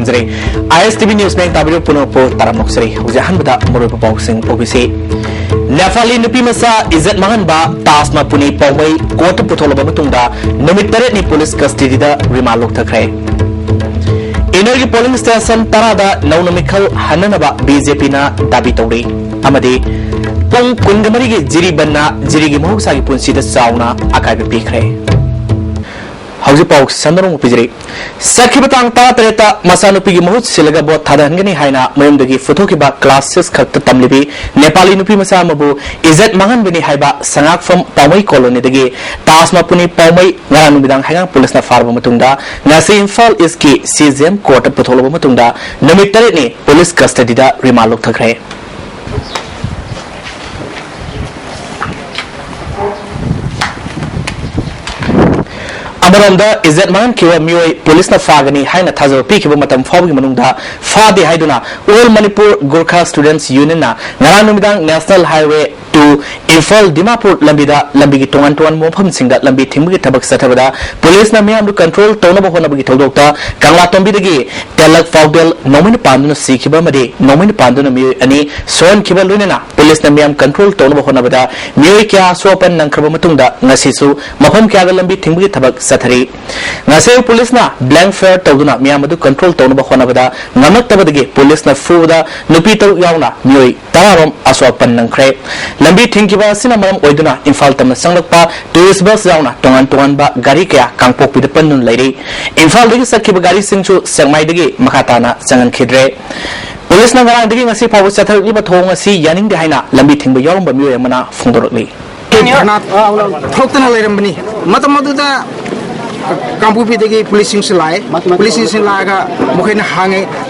ꯊꯥꯖꯔꯦ ISTV News Bank tabiro punopo taramnoksari ujahan bada muroi pausing OBC Nepali nupi masa izat manganba tasma puni pawai kota putholaba matungda numit taret ni police custody da rimalok thakre Energy polling station tarada naunamikhal hananaba BJP na dabi tawri amadi pong kungamari gi jiri banna jiri gi mohsa gi punsi da sauna akai pikre Hauji Pau Sandarong Pijri Sakhi batang ta tereta masanupi gi mahut silaga bot thadangani haina mayumdagi photo ki ba classes khatta tamlibi Nepali nupi masa mabu izat mangan bini haiba sangak from Pawai colony dagi tasma puni Pawai ngaranu bidang hangang police na farba matungda ngasi Imphal iski CJM court patholoba matungda numit tare ni police custody da rimalok thakre Amaronda izat man kiwa mioi police na fagani haina thazo pikiba matam fawgi manungda fadi haiduna all Manipur Gorkha Students Union na ngaranu midang National Highway to Imphal Dimapur lambida lambigi tongan mofam singda lambi thimgi tabak sathabada police na miyam du control tonaba hona bagi thodokta kangla tombi dagi telak fawdel nomin panduna sikiba made nomin panduna mioi ani son kiba lunena police na miyam control tonaba hona bada mioi kya sopan nangkhaba matungda ngasisu mafam kya ga lambi thimgi tabak sathari ngase police na blank fare tawduna miyam adu control tonaba hona bada ngamak tabadagi police na fuda nupi taw yauna mioi tarom asopan nangkhre lambi thingkiba sina maram oiduna Imphal tamna sanglakpa tourist bus yauna tongan ba gari kya kangpok pida pannun lairi Imphal dagi sakhiba gari singchu sengmai dagi makhatana sangan khidre police na ngarang dagi ngasi phawu chathari ba thong asi yaning de haina lambi thingba yoromba miyo yamana phongdorokli thokna lairambani matamaduda Kampupi degi policing selai ga mukhaina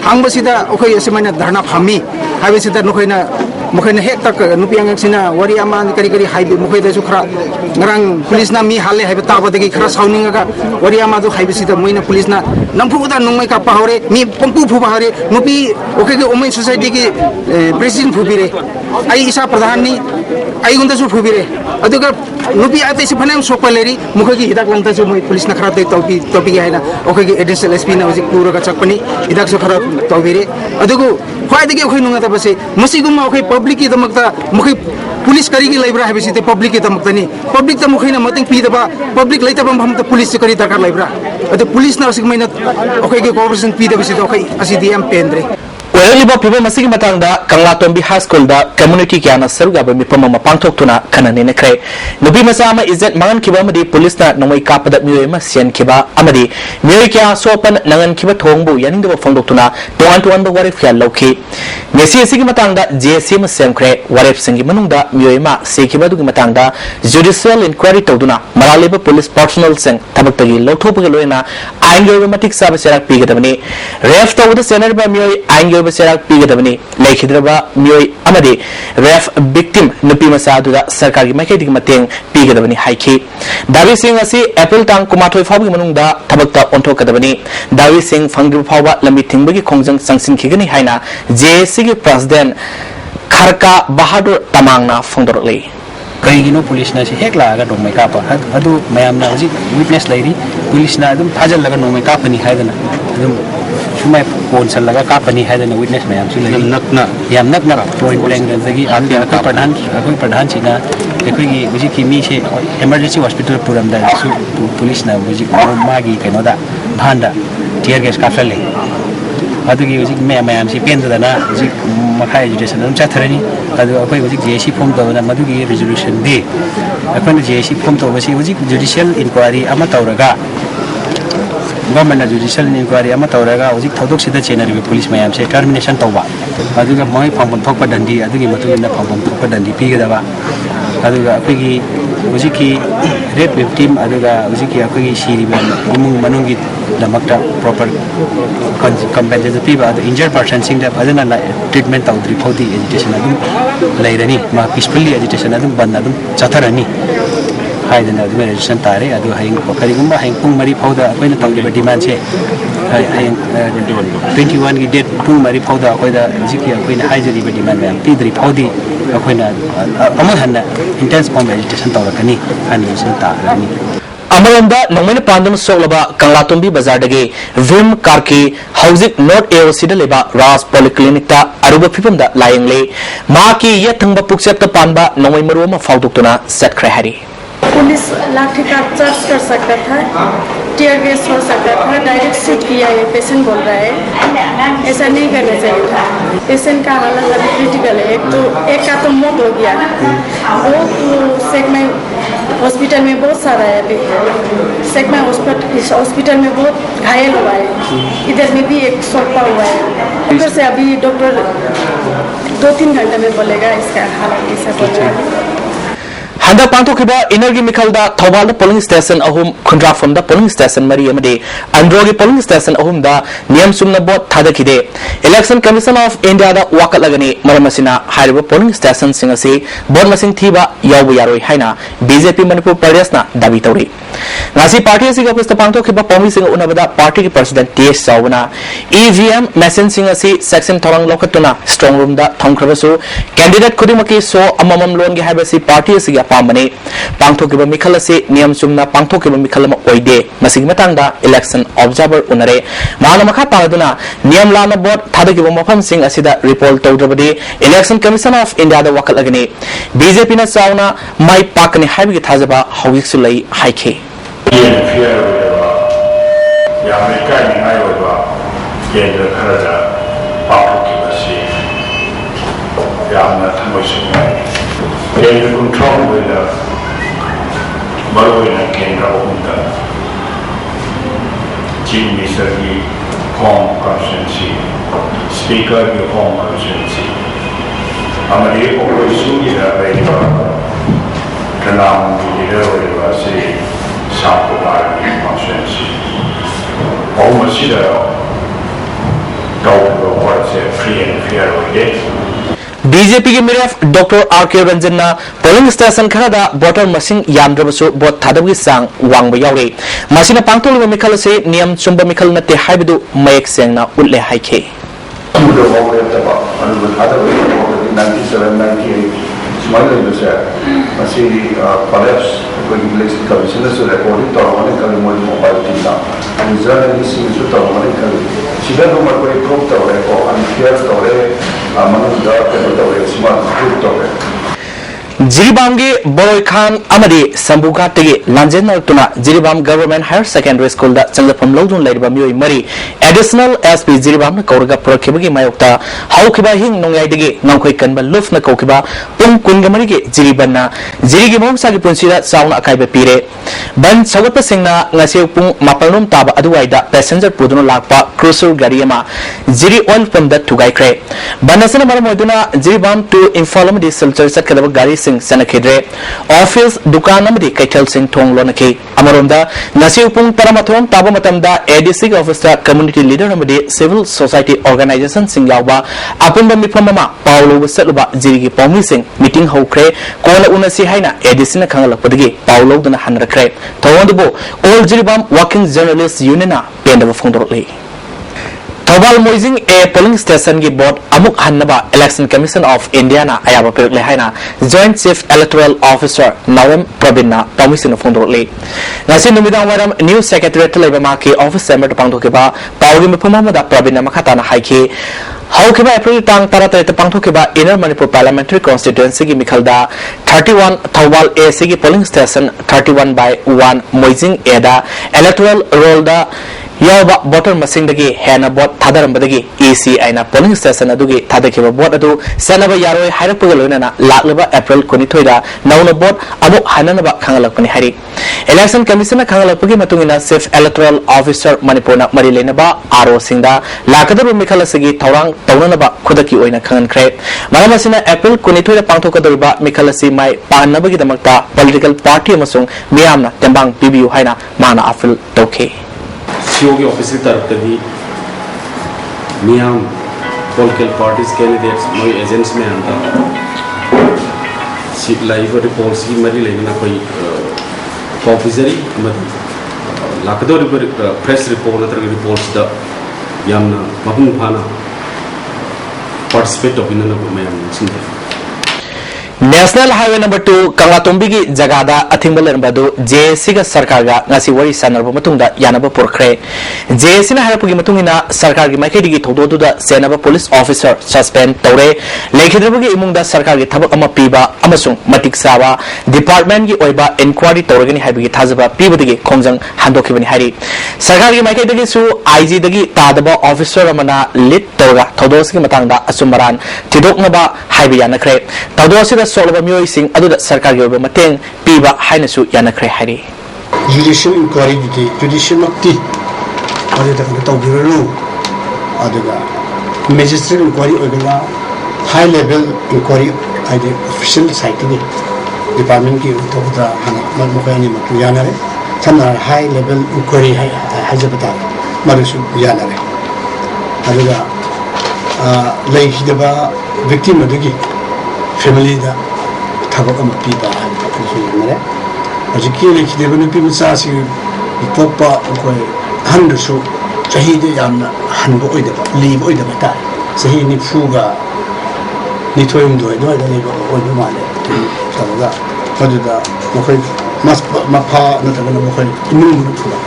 hangbasida okhai asemana dharna phami habisida mukhaina hek tak nupiang sina wari ama kari haibi mukhaida su khara ngarang police na mi hale haiba taba degi khara sauninga ga wari ama du haibisida moina police na nampuda nongmai ka pahore mi pongpu phu bahare nupi okhai ge omai society gi president phubire ai isa pradhan ni ai gunda su phubire aduga nupi ate si phanam sokpaleri mukhagi hidak langta su moi police na khara te topi haina okhai ge additional SP na hojik pura ka chakpani hidak su khara tobire adugu khwaidagi okhai nunga ta base masiguma okhai public ki damakta mukhai police kari gi laibra habisi te public ki damakta ni public ta mukhai na mating pi daba public laita bam ham ta police kari darkar laibra adu police na sigmai na okhai ge cooperation pi daba si okhai asidm pendre Liba piba masigi matangda Kangla Tombi High School da community kiana saruga ba mipama mapangthok tuna kanani ne kre nubi masa ama izat mangan kiba amadi police na nongoi kapada mioi ma sian kiba amadi mioi kya sopan nangan kiba thongbu yaning da phongdok tuna tuan ba warif kya lokhi ngesi sigi matangda JC ma semkre warif singi manungda mioi ma se kiba du matangda judicial inquiry tawduna maraleba police personnel seng tabak tagi lothopga loina aingyo matik sab serak pigadabani ref tawda senar ba mioi aingyo serak pigadabani laikhidraba mioi amadi ref victim nupi masa duda sarkar gi maikhe dig mateng pigadabani haiki dawi sing asi April tang kumathoi fawgi manungda thabakta onthokadabani dawi sing phangdu fawba lambi thingbagi khongjang sangsin khigani haina JSC gi president Kharka Bahadur Tamangna phongdorli kaigino police na si hekla ga nomai ka pa adu mayam na ji witness lairi police na adum thajal laga nomai ka pani haidana adum sumai ponsal laga ka pani haidana witness mayam si lairi yam nakna point blank dagi apya ka pradhan china ekoi gi buji ki mi se emergency hospital puram da su police na buji magi kaino da bhanda tear gas ka fale adugi buji mayam si pendana ji makai education dum chatharani adu akoi buji JC form to na madugi resolution de akoi JC form to basi buji judicial inquiry ama tawraga government judicial inquiry ama tawraga buji thodok sida chenari police mayam se termination tawba aduga moi phangpon thokpa dandi adugi matugina phangpon thokpa dandi pigada aduga akoi gi buji ki rape victim aduga buji ki akoi gi siriba imung manungi damakta proper compensation piba adu injured person sing da adana treatment tawdri phodi education adum lairani ma peacefully education adum ban adum chatharani haidana adum education tare adu haing karigumba haing pung mari phauda akoina tawliba demand che haing 21 gi date pung mari phauda akoida jiki akoina haijari ba demand mayam pidri phodi akoina amal hanna intense form education tawrakani ani sun tarani अमरंदा नोंमेन पांडम सोलबा कंगलातुंबी बाजार दगे Vim कारकी हौजिक north AOC लेबा राज polyclinic ता अरुब फिपम दा लायंगले माकी ये थंगबा पुक्सेप ता पानबा नोंमै मरुमा फाउदुक्तुना सेटख्रे हरी police लाठी का charge कर सकता था, टीयर गैस हो सकता था, डायरेक्ट शूट किया ये पेशेंट बोल रहा है, ऐसा नहीं करना चाहिए था। पेशेंट का हालत अभी क्रिटिकल है, एक का तो मौत हो गया, वो तो सेगमें हॉस्पिटल में बहुत सारा है अभी, सेगमें हॉस्पिटल में बहुत घायल हुआ है, इधर में भी एक सौंपा हुआ है। डॉक्टर से अभी डॉक्टर 2-3 घंटे में बोलेगा इसका हालत कैसा बोल रहा है। हंदा पांथोखिबा इनरगी मिखलदा थौबाल पोलिंग स्टेशन अहुम खुंद्राफम दा पोलिंग स्टेशन मरी अमदे अंड्रोगी पोलिंग स्टेशन अहुम दा नियम सुमना बोट थादखिदे इलेक्शन कमीशन ऑफ इंडिया दा वाकलगनी मरमसिना हारिबा पोलिंग स्टेशन सिंग असे बोट मसिंग थीबा यावु यारोय हाइना बीजेपी मणिपुर प्रदेशना दाबी तौरी नासी पार्टी असी ऑफिस पांथोखिबा पौमी सिंग उनबदा पार्टी के प्रेसिडेंट टीएस चावना ईवीएम मशीन सिंग असी सेक्शन थोरंग लोखतुना स्ट्रांग रूम दा थंखरबसु कैंडिडेट खुदिमकी सो अममम लोनगे हाबसी पार्टी असी पामने पांथोखिबा मिखल असे नियम सुमना पांथोखिबा मिखल म ओइदे मसिग मतंगदा इलेक्शन ऑब्जर्वर उनरे माना मखा तादुना नियम लाना बोर्ड थादखिबा मफम सिंग असिदा रिपोर्ट तौद्रबदे इलेक्शन कमीशन ऑफ इंडिया दा वकलगने बीजेपी ना चावना माई पाकने हाइबि थाजबा हौजिक सुलई हाइखे केंद्र control with Maruina Kendra Hunda Chief Minister की home constituency Speaker की home constituency हमारे opposition की रहेगा तनाव की रहेगा से शांतुदार की constituency और मसीहा गाँव को से free and fair होगे बीजेपी के mayor doctor R K. Ranjan polling station खरदा वोटर मसिंग यामद्रबसु बोट थादबगी सांग वांगब यावरे मसिना पांगथोलिबा मिखल से नियम चुंबा मिखल नते हाइबदु मयक सेंगना उल्ले हाइखे जिरीबाम के बोरोई खान अमदी संबुघाट तेगे लांजेन नरतुना Jiribam government higher secondary school दा चंगलफम लौदुन लेरिबा मियोय मरी एडिशनल एसपी जिरीबाम न कौरगा पुरखिबगी मायोक्ता हौखिबा हिंग नोंयाइदगे ngangkhoi kanba luf na kaukiba pung kungamari ge jiribana jirigi momsa gi punsida sauna akaiba pire ban sagapa singna ngase pung mapalnom taba aduwaida passenger puduna lakpa cruiser gari ama jiri oil pump da thugaikre banasana maramoiduna jiribam to inform di silchar sakadaba gari sing sanakhidre office dukan amadi kaital sing thong lonaki amaronda ngase pung paramathom taba matamda ADC officer community leader amadi civil society organization sing yawba apunba mifamama paulo wasatluba jirigi pawmi sing meeting hokre kona unasi haina ADC na khangalakpadagi paulo duna hanrakre thawondubo all jiribam working journalists union na pendaba phongdorli Thobal Moising a polling station gi board amuk hannaba election commission of India na ayaba perle haina joint chief electoral officer Nawam Pravina permission phondorle ngasi numidang waram new secretariat leba ma ke office member pangthokiba pawgi mphama da Pravina makhata na haike Haukiba April tang taratare pangthokiba inner Manipur parliamentary constituency gi mikhalda 31 Thobal A sigi polling station 31/1 Moising eda electoral roll da Yawa voter masing dagi hena bot thadaram badagi EC aina polling station adugi thadakiba bot adu sanaba yaroi hairakpagalona na laklaba April 23 da nauna bot amu hananaba khangalakpani hari election commission na khangalakpagi matungina chief electoral officer Manipur na mari lenaba RO singda lakadabu mikhalasigi thorang taunanaba khudaki oina khangankhre maramasina April 23 da pangthokadoriba mikhalasi mai panabagi damakta political party amasung miyamna tembang pibiu haina mana afil tokhe CO के office की तरफ तभी मियाम political parties candidates मोई agents में आंदा seat live reports की मरी लेना कोई ऑफिसरी मतलब लाखों रिपोर्ट प्रेस रिपोर्ट अतर रिपोर्ट्स दा यामना मपुंग फाना पार्टिसिपेट ऑफिनन में याम सुनते National Highway number 2 Kanglatombi gi jagada athingba lerambadu JSC ga sarkar ga ngasi wari sanarba matungda yanaba porkhre JSC na harapugi matungina sarkar gi maikedi gi thodo da senaba police officer suspend tawre lekhidrabugi imungda sarkar gi thabak ama piba amasung matik sawa department gi oiba inquiry tawragani haibigi thazaba pibadigi khongjang handokibani hari sarkar gi maikedi gi su IG dagi tadaba officer amana lead tawga thodos gi matangda asumaran tidoknaba haibi yanakre thodos solve myo sing adu sarkar gi mateng piba hainasu yanakre hari judicial inquiry judicial makti adu ta to biro adu ga magistrate inquiry ogala high level inquiry id official site ni department ki to da hana mo ko ni ma yanare samna high level inquiry hajabata marisu yanare adu ga lay hidaba victim adugi family da tabak ama piba han pakso yamare ajiki le khide bani piba sa si ipokpa ko han so sahi de yamna han bo oida ba li bo oida ba ta sahi ni fuga ni toyum do do da ni bo oida male sabaga paduda mo kai mas ma pa na ta na mo kai imun mu fuga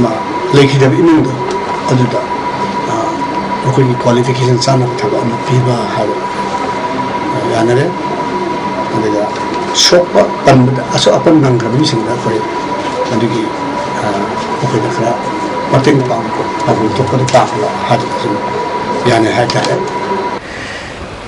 ma le khide bi imun do aduda mo kai qualification sana tabak ama piba ha yanare ada sopa panbeda aso apa nangkabini sehingga kore nanti oke dah kena penting bangko aku untuk kena taklah hati semua yang ini hati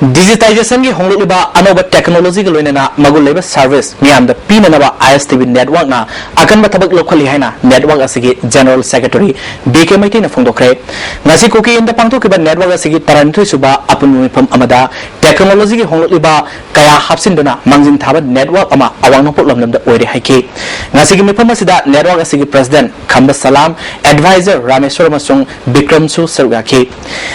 digitization gi hongloliba anoba technology gi loinena magul leba service miam da pinanaba ISTV network na akan batabak locally haina network asigi general secretary BK Maiti na phongdokre ngasi koki inda pangto ke network asigi taranthoi suba apun mifam amada technology gi hongloliba kaya hapsin dona mangjin thaba network ama awang no problem da oire haike ngasi gi mifam asida network asigi president Khamba Salam advisor Rameshwar Masung Bikram Su Sargaki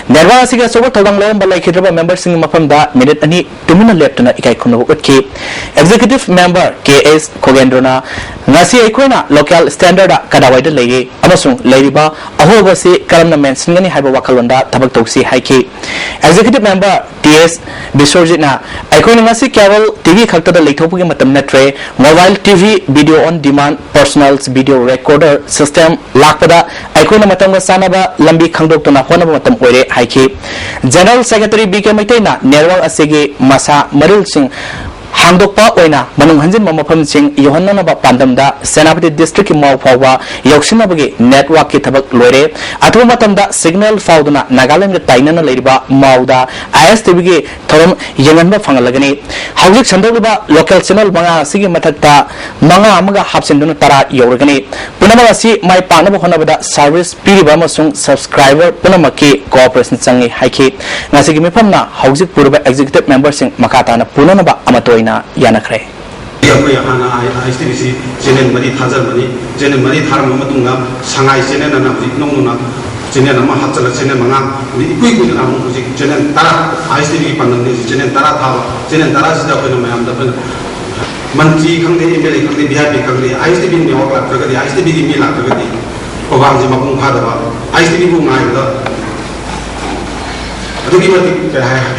network asigi sobo thodang lem balai khidraba members sing da minute ani tumina leptuna ikai khunu utki executive member KS Kogendrona ngasi aikona local standard kadawaida lei amasung leiriba ahobasi karamna mention ngani haiba wakalonda tabak tausi haiki executive member TS Bisorjitna aikona ngasi cable TV khakta da leithopugi matam natre mobile TV video on demand personal video recorder system lakpada aikona matam ga sanaba lambi khangdoktuna honaba matam oire haiki general secretary BK Maitaina network asigi masa maril sing hangdokpa oina manung hanjin mamafam sing yohanna ba pandamda Senapati district ki maw phawwa yokshinabagi network ki thabak loire athu matamda signal fawduna Nagaland ga tainana leiriba mawda ISTV gi thorom yenganba phangalagani hawjik sandogba local channel manga asigi mathakta manga amaga hapsinduna tara yorgani punama asi mai panaba honabada service piriba amasung subscriber punamaki cooperation changi haiki ngasigi mifamna hawjik purba executive member sing makata na punanaba amatoina yanakre ya hana ISTV channel mari thajar mani channel mari tharam matunga sangai channel na nongna channel ma hatchala channel manga ikui na mu channel tara ISTV pandang ni channel tara tha channel tara sida ko mayam da manchi khangde MLA khangde BIP khangde ISTV ni okla pragati ISTV gi mi la pragati program ji mapung kha da ISTV bu ngai da adugi mati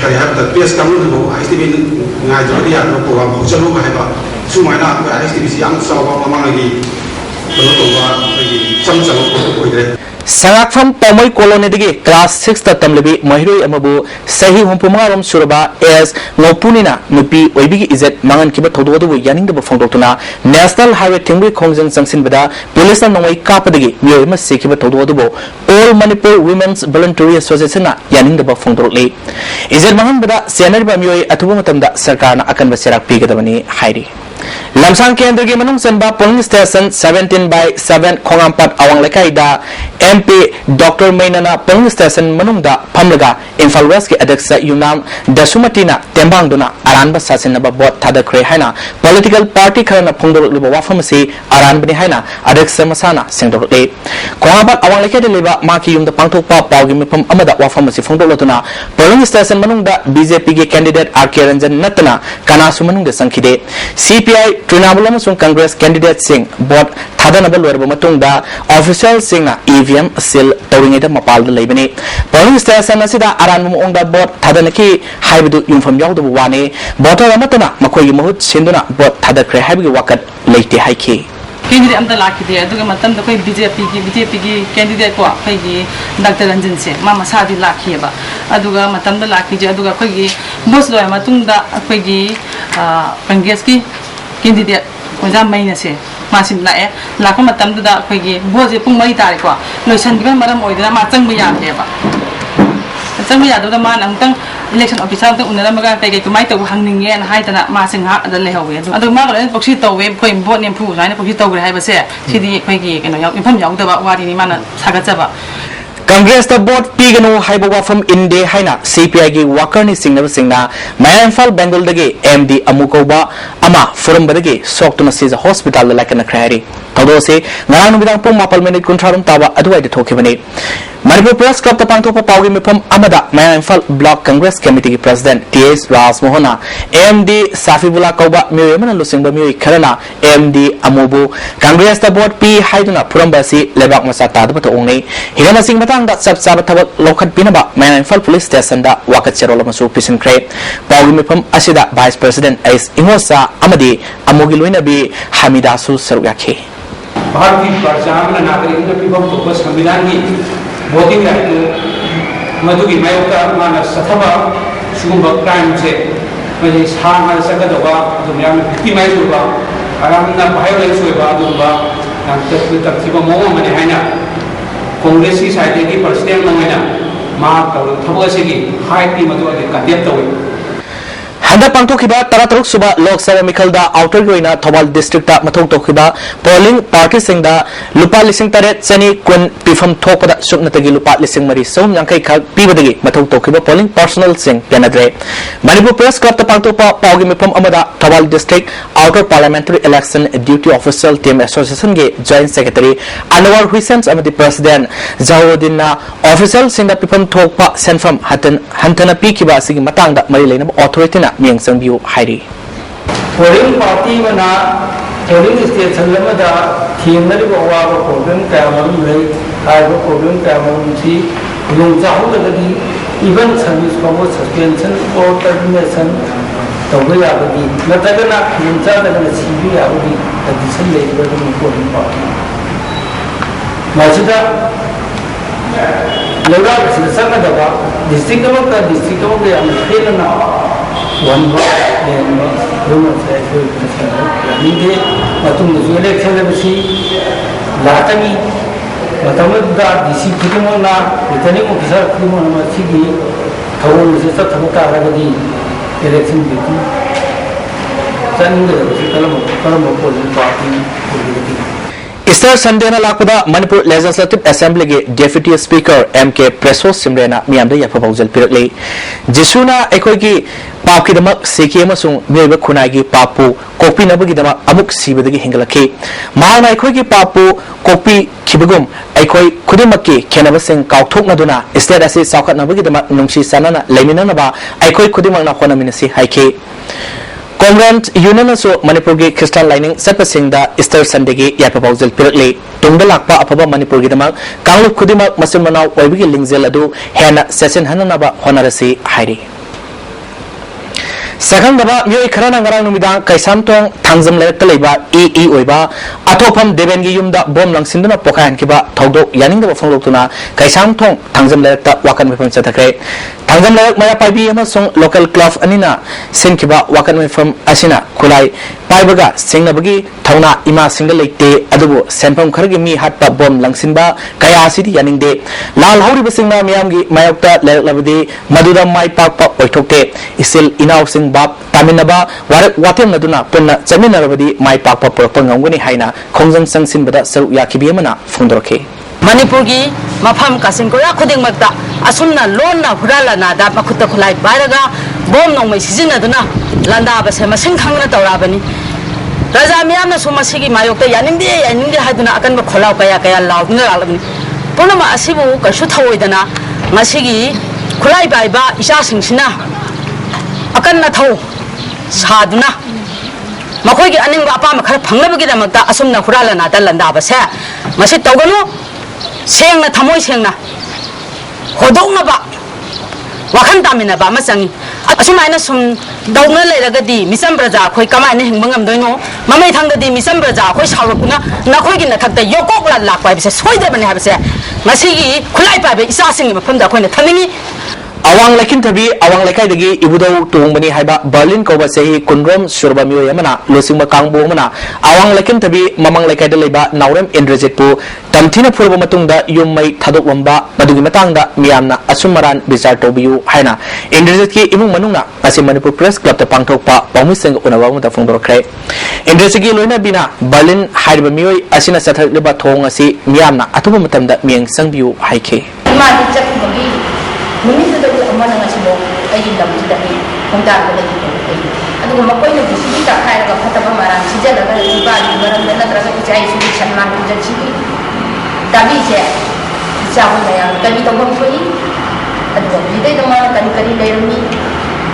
kari ha da PS kamu no ISTV ngai jodi ya no program ho chalu ma ba sumaina ISTV si ang sawa mamang gi to wa gi cham cham ko ide Sangakfam Pomoi Colony digi class 6 ta tamlebi mahiroi amabu sahi humpumarom suraba as ngopunina nupi oibigi izet mangan kiba thododu yaning da phongdoktuna national highway thingri khongjang sangsin bada police na nongoi kapadigi miyoi ma sekiba thododu bo all Manipur women's voluntary association na yaning da phongdorle izet mangan bada senar ba miyoi athuba matamda sarkar na akan ba serak pigadabani hairi Lamsang Kendra gi manung sanba polling station 17/7 Khongampat awang lekai da MP Dr. Mainana polling station manung da phamlaga Imphal West ki adaksa Yunam Dasumatina tembang duna aranba sasin ba bot thada khre haina political party kharana phongdor liba wafamasi aran bani haina adaksa masana sengdor le Khongampat awang lekai de leba maki yum da pangthokpa pawgi mifam amada wafamasi phongdor lotuna polling station manung da BJP gi candidate RK Ranjan natna kana sumanung da sankhide CP CPI Trinamool amasung Congress candidate sing bot thadanaba loiraba matungda official singna EVM seal tawringida mapalda leibani polling station asida aranmu ongda bot thadanaki haibadu yumfam yawdabu wani botor amatana makoi mahut sinduna bot thadakre haibagi wakat leite haiki candidate amta lakide aduga matam da koi BJP ki candidate ko kai gi Dr. Ranjan se mama sadi lakhiyeba aduga matam da lakije aduga koi gi boss loya matung da koi gi Congress ki candidate oja maina se masin lae lakha matam da koi gi boje pung mai tare ko loisan gi maram oidana ma chang ya ba chang ya da ma nang tang election officer ta unara maga kai kai mai to hangninge an hai tana ma sing ha da le hawe adu ma ga proxy to we koi vote nem phu sai na proxy to gre hai ba se sidi koi gi keno yaw infam yaw da ba wari ni mana saga cha ba Congress the board pigano haibawa from Inde haina CPI gi wakarni singnaba singna Mayanfal Bengal dagi MD amukoba ama forum badagi soktuna siza hospital lakana khari todose ngarang bidang pum mapal minute kuntrarum taba aduai de thokibani Manipur Press Club tapang topa pawgi mipam amada Mayanfal Block Congress Committee President TS Ras Mohana MD Safibullah Kauba miyamana lusingba miyi kharana MD amubu Congress the board pi haiduna purambasi lebak masa tadaba to ongnei higana sing da sab sab thabak lokhat pinaba Mayanfal Police Station da wakat cherola masu pisin kre pawgi mipam asida Vice President Ais Ingosa amadi amugi loinabi Hamida su sarugakhe भारतीय प्रजामन नागरिक पिबम तो संविधान की voting right मधुगी मायोक्ता माना सथबा सुगुम crime से मजे सार मा सकदबा दुनियाम विक्टिमाइज होबा आरामना वायलेंस होबा दुबा तकथिबा मोम मने हाइना कांग्रेस की साइड की पर्सनल नंगना मा तव थबगसेगी हाइटी मधु अगे कंडेम तवे Handa pangtokhiba tarataruk suba Lok Sabha mikhalda outer goina Thobal district ta mathok tokhiba polling party singda lupa lising taret chani kun pifam thokpada suknatagi lupa lising mari som yangkai khak pibadagi mathok tokhiba polling personal sing penadre Manipur Press Club ta pangtopa pawgi mifam amada Thobal district outer parliamentary election duty official team association ge joint secretary Anwar Hussain amadi president Zawuddin na official singda pifam thokpa senfam hantana pikhiba sigi matangda mari leina authority na Miang Sangbiu Hairi. Polling party mana polling station lama da team na riba wa problem kaya malu lay kaya problem kaya malu si yung jauh lagi even service power suspension or termination tahu ya bagi. Nata kana yung jauh kana CV ya bagi decision lay bagi polling party. Maksudnya lewat selesan ada apa district kamu yang fail na one then rumah saya itu ini dia matung nuzulek saya bersih latami matung dah DC kita mana itani officer kita mana masih di tahun masa tahun tak ada di election itu jangan kalau polling party Easter Sunday na lakpada Manipur Legislative Assembly ge Deputy Speaker MK Preso Simrena miyamda yafa bauzal pirakle Jisuna ekoi gi papi damak seki amasung miyoiba khunai gi papu kopi nabagi dama amuk sibadagi hingalake maana ekoi gi papu kopi kibagum ekoi khudimakki khenaba sing kauthok naduna state ase saukhat nabagi dama nungsi sanana leimina ba ekoi khudimak na khonamina si haike Congress Union so Manipur ge Christian lining Sapasing da Easter Sunday ge ya proposal pirakle tungda lakpa apaba Manipur ge damak kanglu khudimak masun manau oibigi lingzel adu hena session hanana ba honarasi hairi Second daba miyoi kharana ngarang numidang kaisam tong thangjam lek talaiba EE oiba atopam Deven gi yumda bom langsinduna pokayan kiba thogdok yaningda fonglokuna kaisam tong thangjam lek ta wakan mefam chathakre thangjam lek maya paibi amasung local club anina sinkiba wakan mefam asina khulai paibaga singnabagi thauna ima single lekte adubu senpam khargi mi hatpa bom langsinba kaya asidi yaningde lal hauriba singna miyamgi mayokta lek labadi maduda mai pakpa oithokte isil inaw sing bab taminaba warak watem naduna punna chaminarabadi mai pakpa propanganguni haina khongjang sangsinbada saru yakibiyamana phungdorke Manipur gi mafam kasin ko ya khuding magta asumna lonna hurala na da makutta khulai baraga bom nong mai sizina duna landa ba se masing khangna tawrabani raja miyam na sumasigi mayokta yaningde haduna akan ba kholau kaya laudna alabni punama asibu kashu thawoidana masigi khulai bai ba isa singsina akan na thau saduna मखोगी अनिंग अपाम खर फंगनबगिदमक्ता असुमना हुरालनादा लंदाबसे मसे तौगनु सेंगना थमोय सेंगना होदोंगबा वाखन तामिनबा अमा चंगी असुमायना सुम दौना लेरगदी मिसम प्रजा खोय कमायना हिंगबा ngamdoino mamai thangdadi misam प्रजा खोय सावरकुना नखोयगी नथक्ता योकोकला लाकपा बिसे सोयदबने हाबसे मसिगी खुलाई पाबे इसासिंग मफमदा खोयना थमिंगी awang lekin thabi awang lekai dagi ibudau tungmani haiba berlin koba sehi kunrom surba miyo yamana losing makangbo mana awang lekin thabi mamang lekai da leba naurem indrajit pu tamthina phurba matungda yummai thadok wamba madugi matangda miyamna asumaran bizar tobiu haina indrajit ki imung manungna asi manipur press club ta pangthokpa pawmiseng unawa mata phongdorkre indrajit ki loina bina berlin haiba miyo asina sathak leba thong asi miyamna atuba matamda mieng sangbiu haike Minit itu aman dengan semua ayat dalam cerita ini, kontak dengan itu. Aduh, makai ni bisik tak kaya dengan kata pemarang. Sejak dah ada tiba di barang dan terasa kecai sulit senang kerja sini. Tapi saya, siapa yang kami tahu makai? Aduh, kita itu mana kali lermi,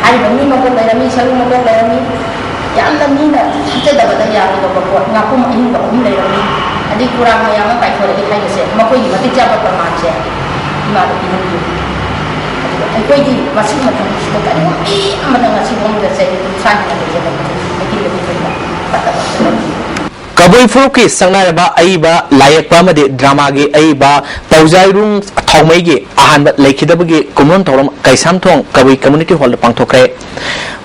hari ini makai lermi, selalu makai lermi. Yang lermi na, kita dapat yang itu bapak ngaku ini bapak lermi. Adik kurang yang apa itu lagi kaya saya. Makai ni mati siapa pemarang saya. Mana ini? Aku ini masih macam itu kan, mana masih orang dah saya itu sangat ada jalan itu lebih banyak kata-kata. Kabui Furuki Sangnaraba Aiba Layak Pamade Drama Ge Aiba Paujairung Thongmege Ahan Lakidabagi Kumun Torum Kaisam Thong Kabui Community Hall Pangtokre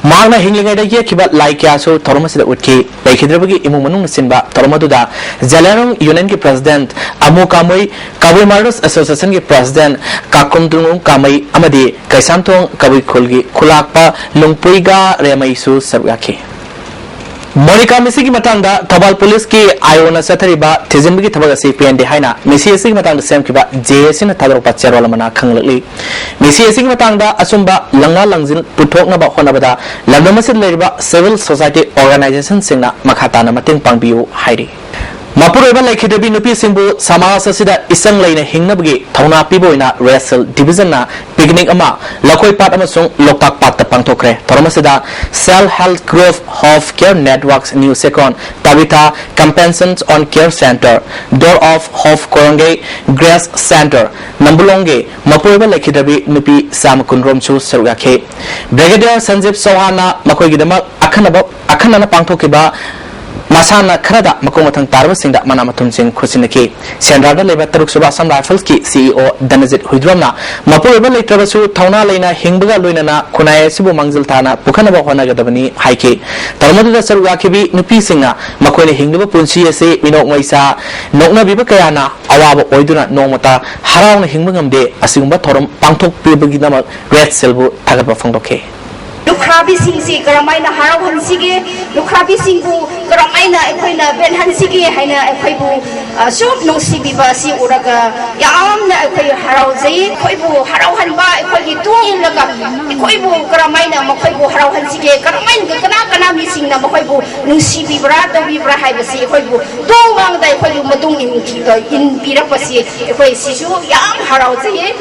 Magna Hinglinga Yakiba Laikyaso Tormasida Utki Lakidabagi Imumanung Simba Tormaduda Zalarung Union Ki President Amu Kamui Kabui Mardus Association Ki President Kakundung Kamai Amadi Kaisam Thong Kabui Kulgi Kulakpa Lungpuiga Remaisu Sarwaki Monica Missy Matanga, Tabal Police Ki, Iona Satariba, Tizimbi Tabasi, and Haina, Missy Matanga Samkiba, JS in a Tadropa Cherolamana Kangley. Missy Matanga, Asumba, Langa Langzin, Putok about Honabada, Lamamasid Leriba, Civil Society Organization Singna, Makatana Matin Pangbiu, Heidi. Mapureba like Hidabi Nupi Simbu, Samasa Sida, Isang Lane Hingnabgi, Tona Piboina, Wrestle, Division, Beginning Ama, Lokoi Patamasung, Lopak Pata Pantokre, Tormasida, Cell Health Growth Health Care Networks New Second, Tabita, Compensants on Care Center, Door of Health Korange, Grass Center, Nambulonge, Mapureba like Hidabi Nupi Sam Kundromchu Sarugake, Brigadier Sanjib Sohana, Makogidama, Akanana Pantokiba. Masana Krada Makomatang Tarvasing Manamatum Sing Kusinaki, Sandra Leba Taruksuba Sam Rifles Ki CEO Danazit Hudrona, Mapureba Travesu, Tauna Lena, Hingbaga Luinana, Kunaya Sibu Mangziltana, Pukanaba Honagadavani, Haike, Talmud Sarwakibi, Nupi Singa, Makoni Hingba Punsi, Mino Maisa, Nokna Bibakayana, Awaba Oiduna, Nomata, Haran Hingbangam De, Asumba Torum, Pangtok Pibagidama, Red Silver, Tagaba Fondoke. Lukrabi singsi karamaina harau hansige lukrabi singbu karamaina ekoina ben hansige haina ekoibu sum nongsibi basi uraga yamna ekoi harau zai ekoibu harau hanba ekoi tuin laga ekoibu karamaina makoibu harau hansige karamain kana mising na makoibu nongsibi bra to bi bra haibasi ekoibu tongwang da ekoi madung in pirapasi ekoi sisu yam harau zai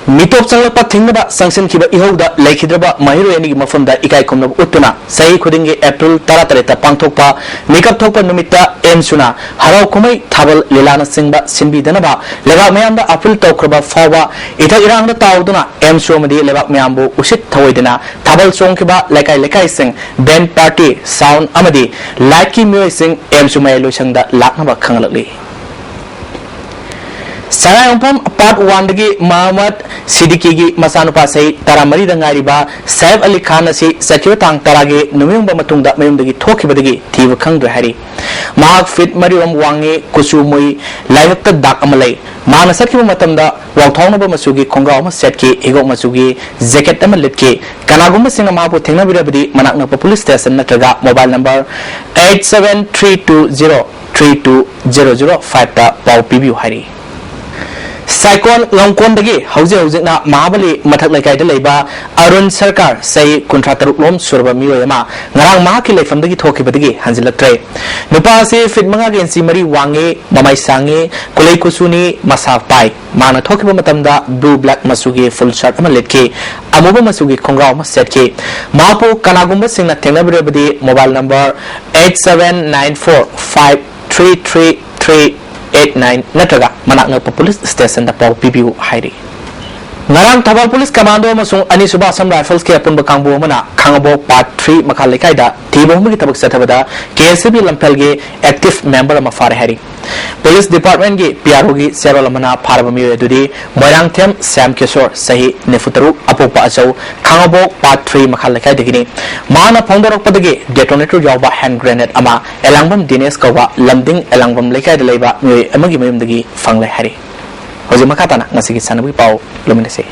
Mitop Sanglapa Thingaba Sanction Kiba Ihoda Lakidraba Mahiro Eni Mafunda Ikai Komna Utuna Sai Kudingi April Taratareta Pangtokpa Mikap Tokpa Numita Emsuna Harau Kumai Tabal Lilana Singba Sinbi Danaba Leva Mayamba April Tokraba Fawa Ita Iranga Tauduna Emsumadi Leva Mayambo Ushit Tawadina Tabal Songkiba Lekai Sing Ben Party Sound Amadi Laki Mui Sing Emsumay Lushanda Laknaba Kangalali Sarai Umpam Part 1 Dagi Muhammad Siddiqui Masanupa Sai Taramari Dangariba Saif Ali Khan Si Sakyo Tang Tarage Numimba Matunda Mayum Dagi Tokibadagi Tiva Kangdu Hari Mahak Fit Mariam Wangi Kusumui Laivakta Dak Amalay Mana Sakiba Matamda Waltonaba Masugi Konga Setki Ego Masugi Zaket Amalitki Kanaguma Singamapu Tina Virabadi Manakna Police Station Nataga Mobile number 8732032005 Ta Pau Pibu Hari साइकोन लंकोंदगी हौजे हौजेना महाबली मथक लेकाइदा लेबा अरुण सरकार सही कुंट्रा तरुक लोम सुरबा मियोयमा ngarang ma ki leifamdagi thokibadagi hanjilaktre nupa se fit manga gen si mari wange mamai sange kulai kusuni masa pai mana thokiba matamda blue black masugi full shirt ama letke amuba masugi khongrau ma set ke mapo kanagumba singna thengnabirabadi mobile number 8794533389 natraga manakna police station da paw PBU hairi ngarang thabal police commando amasung anisuba assam rifles ke apunba kangbu mana khangabo part 3 makha lekai da thibom gi tabak sathabada KSB lampel ge active member ama far hari police department ge PRO gi serol mana pharaba mi edudi moirang them sam kishore sahi nefutaru apopa achau khangabo part 3 makha lekai degini mana phongdorok padagi detonator jawba hand grenade ama elangbam dinesh kawa lamding elangbam lekai da leiba mi amagi mayum dagi fangle hari Hoje makatana ngasigi sanabi pau luminese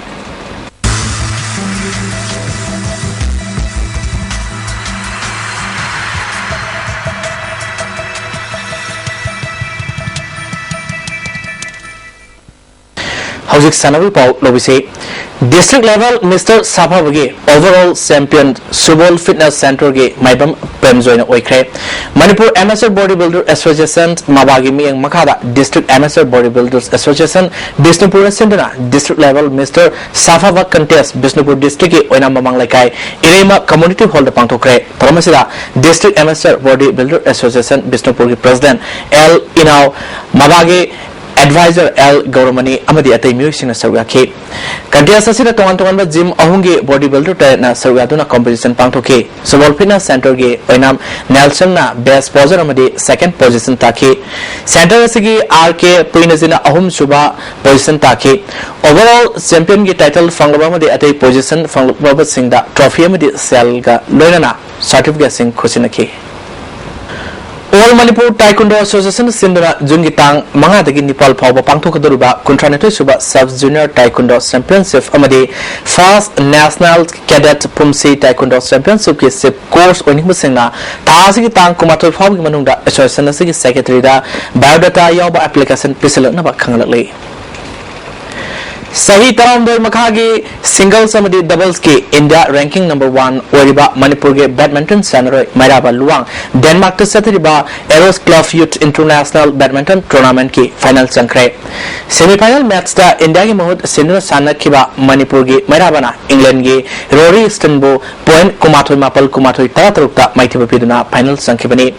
Hoje sanabi pau lobise district level Mr. Sabhavage overall champion Subol Fitness Center ge maibam premjoina oikre Manipur Amateur Bodybuilder Association mabagi miyang makada District Amateur Bodybuilders Association Bisnupur Sindana district level Mr. Sabhavage contest Bisnupur district ge oina mamang laikai irema community hall da pangthokre paramasida District Amateur Bodybuilder Association Bisnupur ge president L Inau mabagi advisor L Gauramani amadi atai musing sarga ke contest asida tongan gym ahungi bodybuilder na sarga duna competition pangthoke Subol Fitness Center ge oinam Nelson na best poser amadi second position take center asigi RK Puinazina ahum suba position take overall champion ge title fanglaba amadi atai position fanglaba singda trophy amadi sel ga loinana certificate sing khusina ke All Manipur Taekwondo Association Sindra Jungitang Mangadagi Nepal Pau Pangtokaduruba Kuntranetoi Suba Sub Junior Taekwondo Championship Amadi First National Cadet Pumsi Taekwondo Championship ki sip course oning singna taasi ki tang kumatoi phau gi manungda association asigi secretary da biodata yawba application pisilakna ba khangalakle Sahi Taramdor Makagi singles amadi doubles ki India ranking number 1 Oriba Manipur ge badminton Sanroy Mairaba Luang Denmark to Satriba Eros Club Youth International Badminton Tournament ki final sankre semi-final match da India ki mahut Sindra Sanak kiba Manipur ge Mairaba na England ge Rory Istanbul point kumathoi mapal kumathoi taratarukta maithiba piduna final sankhibani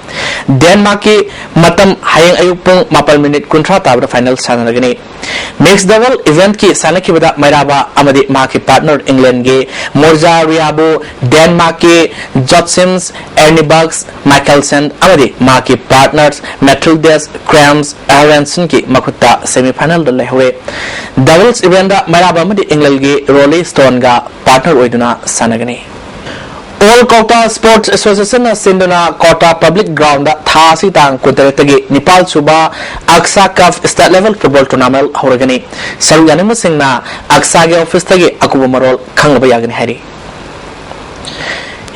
Denmark ki matam hayang ayupung mapal minute kuntra tabra final sanaragani mixed double event ki Sanakibada Mairaba amadi maki partner England ge Morja Riabo Denmark ke Jotsims Erniebugs Michelsen amadi maki partners Matildas Krams Aronson ki makutta semi final da lehwe doubles event da Mairaba amadi England ge Rolling Stone ga partner oiduna sanagani All Kota Sports Association na Sinduna Kota Public Ground da thasi tang kudaretagi Nepal Suba Aksa Cup State Level Football Tournament horagani sarugani masingna Aksa ge office tagi akuba marol khangba yagani hari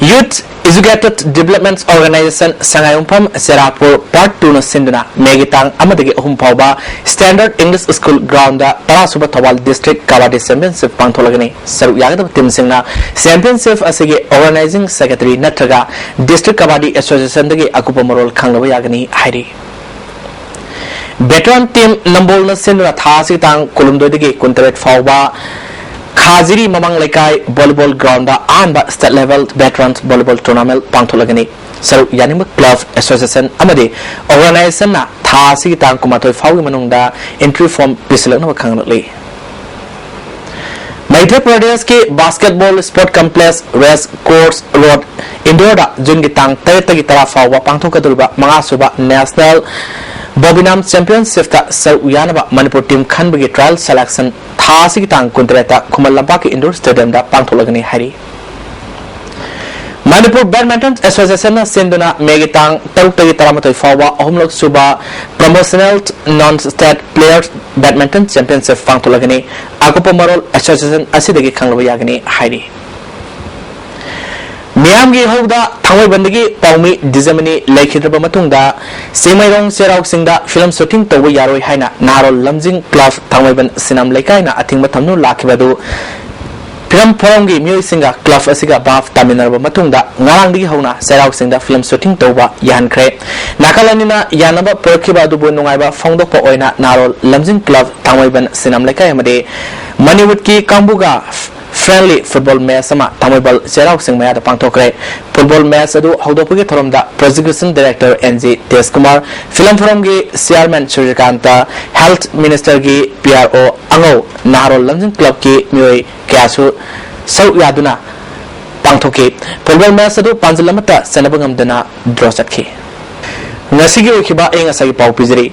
Youth Educated Development Organization Sangayumpam Serapur Part 2 na Sinduna Megitang amadagi Humpauba Standard English School Ground da Parasuba Thawal District Kabaddi Championship pangtholagani saruk yagada team singna championship asige organizing secretary natraga District Kabaddi Association dagi akupa marol khanglaba yagani hairi Veteran team Nambol na Sinduna thasi tang Kolumdoi dagi Kuntaret Fauba Khaziri Mamang Lekai Volleyball Ground da Anba State Level Veterans Volleyball Tournament pangtholagani Saru Yanima Club Association amadi organization na thasi tang kumatoi faugi manungda entry form pisilakna khanglatli Madhya Pradesh ke basketball sport complex race course road indoor da jungi tang tagi tara fauwa pangthokadurba manga suba national Bobinam Championship ta Sar Uyanaba Manipur team khanbagi trial selection thasi ki tang kuntreta Kumalamba ki indoor stadium da pangtholagani hari Manipur Badminton Association na Sinduna Megitang Taruk-tagi Taramatoi Fawa Ahumlok Suba Promotional Non-State Players Badminton Championship pangtholagani Akupa Marol Association asidagi khanglaba yagani hari मियामगी हौदा थांगोइबंदगी पाउमी डिजमनी लेखिद्रब मतुंगदा सेमाइरोंग सेराउसिंगदा film shooting तौबा यारोय हाइना नारोल लमजिंग क्लब थांगोइबन सिनाम लेकाइना अथिंग थमनु लाखिबदु फिल्म फोरमगी मियोइसिंगा क्लब असिगा बाफ तामिनरब मतुंगदा ngarangdigi hauna सेराउसिंगदा फिल्म शूटिंग तौबा यानख्रे नाकालानिना यानबा परखिबा दुबु नुंगाइबा फोंदोकपा ओइना नारोल लमजिंग क्लब थांगोइबन सिनाम लेकाइ अमदे मनीवुड की कांबुगा friendly football match sama tamoibal serau sing maya da pangthokre football match adu hawdopagi thoromda prosecution director NG Teskumar film forum gi chairman Suryakanta health minister gi PRO ango narol lamjing club ki mioi kyasu sau yaduna pangthoke football match adu panjalamata sanabangam dana draw chatki ngasigi okiba eng asagi pau pizri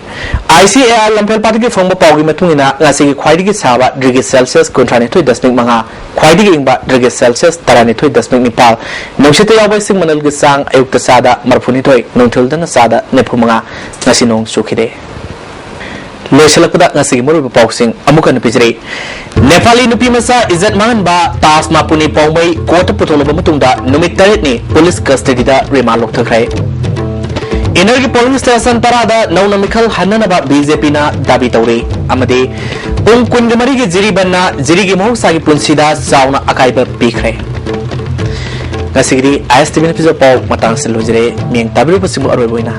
ICAR lampel patigi phongba paugi matungina ngasigi khwaidigi sawa degree celsius kontrani thoi dasmik manga khwaidigi ingba degree celsius tarani thoi dasmik nipal noksite yabai sing manal gi sang ayukta sada marphuni thoi nongthul dana sada nephu manga ngasi nong sukhide loisalakda ngasigi muru pausing amukan pizri Nepali nupi masa izat mangan ba tas mapuni pongbai kota putoloba matungda numit tarit ni police custody da remand lok thakrai इनर्गी polling station तरादा नौना मिखल हन्ननबा BJP ना दाबी तौरे अमदे पुंग कुंगमरी की जिरी बनना जिरी की मौसागी पुंसीदा जावना अकाइबा पीखरे गसिगिरी ISTV ने पिजो पाव मतांग से लोजरे मियंग ताबिरु पसिमु अरोय बोइना